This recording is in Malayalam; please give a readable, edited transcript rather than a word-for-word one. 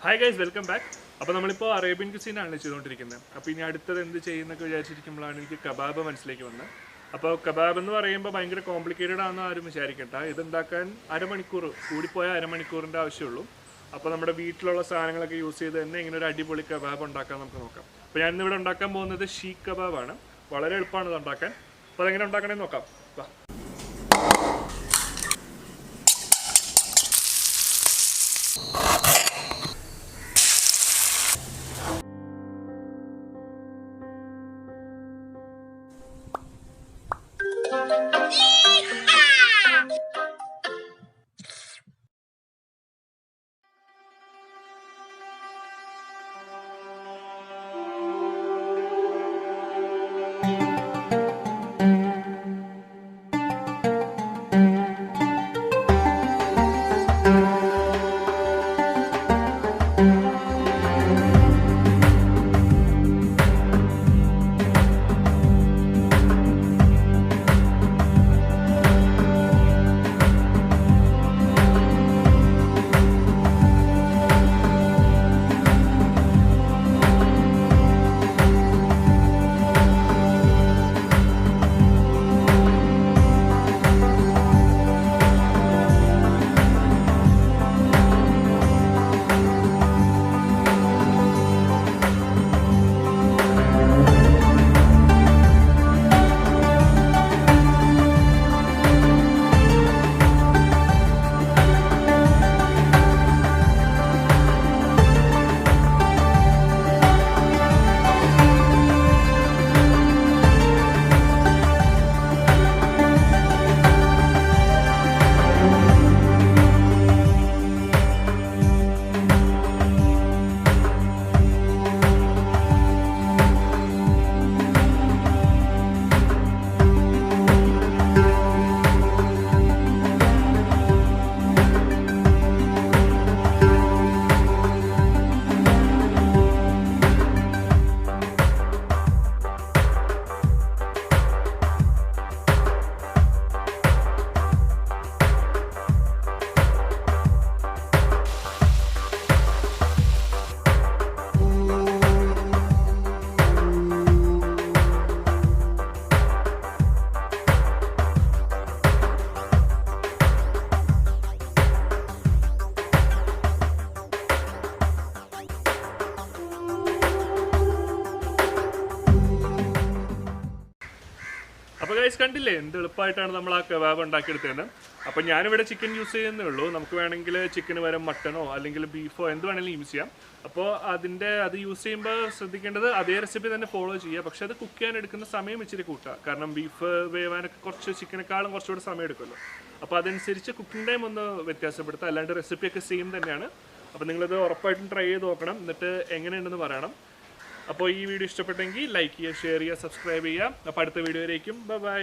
Hi guys, welcome back. അപ്പോൾ നമ്മളിപ്പോൾ അറേബ്യൻ ക്യൂസീനാണ് ചെയ്തുകൊണ്ടിരിക്കുന്നത്. അപ്പോൾ ഇനി അടുത്തത് എന്ത് ചെയ്യുന്നൊക്കെ വിചാരിച്ചിരിക്കുമ്പോഴാണ് എനിക്ക് കബാബ് മനസ്സിലേക്ക് വന്നത്. അപ്പോൾ കബാബ് എന്ന് പറയുമ്പോൾ ഭയങ്കര കോംപ്ലിക്കേറ്റഡ് ആണെന്ന് ആരും വിചാരിക്കണ്ട. ഇതുണ്ടാക്കാൻ അരമണിക്കൂർ കൂടിപ്പോയാൽ അരമണിക്കൂറിൻ്റെ ആവശ്യമുള്ളൂ. അപ്പോൾ നമ്മുടെ വീട്ടിലുള്ള സാധനങ്ങളൊക്കെ യൂസ് ചെയ്ത് തന്നെ ഇങ്ങനെ ഒരു അടിപൊളി കബാബ് ഉണ്ടാക്കാൻ നമുക്ക് നോക്കാം. അപ്പോൾ ഞാൻ ഇന്നിവിടെ ഉണ്ടാക്കാൻ പോകുന്നത് ഷീഖ് കബാബാണ്. വളരെ എളുപ്പമാണ് ഇത് ഉണ്ടാക്കാൻ. അപ്പോൾ അതെങ്ങനെ ഉണ്ടാക്കണമെന്ന് നോക്കാം. അപ്പോൾ ഗൈസ് കണ്ടില്ലേ എന്ത് എളുപ്പമായിട്ടാണ് നമ്മൾ ആ കബാബ് ഉണ്ടാക്കിയെടുത്തത്. അപ്പോൾ ഞാനിവിടെ ചിക്കൻ യൂസ് ചെയ്യുന്നേ ഉള്ളൂ. നമുക്ക് വേണമെങ്കിൽ ചിക്കന് പകരം മട്ടനോ അല്ലെങ്കിൽ ബീഫോ എന്ത് വേണമെങ്കിലും യൂസ് ചെയ്യാം. അപ്പോൾ അത് യൂസ് ചെയ്യുമ്പോൾ ശ്രദ്ധിക്കേണ്ടത് അതേ റെസിപ്പി തന്നെ ഫോളോ ചെയ്യുക. പക്ഷേ അത് കുക്ക് ചെയ്യാൻ എടുക്കുന്ന സമയം ഇച്ചിരി കൂട്ടുക. കാരണം ബീഫ് വേവാനൊക്കെ കുറച്ച് ചിക്കനേക്കാളും കുറച്ചുകൂടി സമയം എടുക്കുമല്ലോ. അപ്പോൾ അതനുസരിച്ച് കുക്കിംഗ് ടൈം ഒന്ന് വ്യത്യാസപ്പെടുത്തുക. അല്ലാണ്ട് റെസിപ്പിയൊക്കെ സെയിം തന്നെയാണ്. അപ്പോൾ നിങ്ങളത് ഉറപ്പായിട്ടും ട്രൈ ചെയ്ത് നോക്കണം. എന്നിട്ട് എങ്ങനെയുണ്ടെന്ന് പറയണം. അപ്പോൾ ഈ വീഡിയോ ഇഷ്ടപ്പെട്ടെങ്കിൽ ലൈക്ക് ചെയ്യുക, ഷെയർ ചെയ്യുക, സബ്സ്ക്രൈബ് ചെയ്യുക. അപ്പോൾ അടുത്ത വീഡിയോയിലേക്കും ബൈ.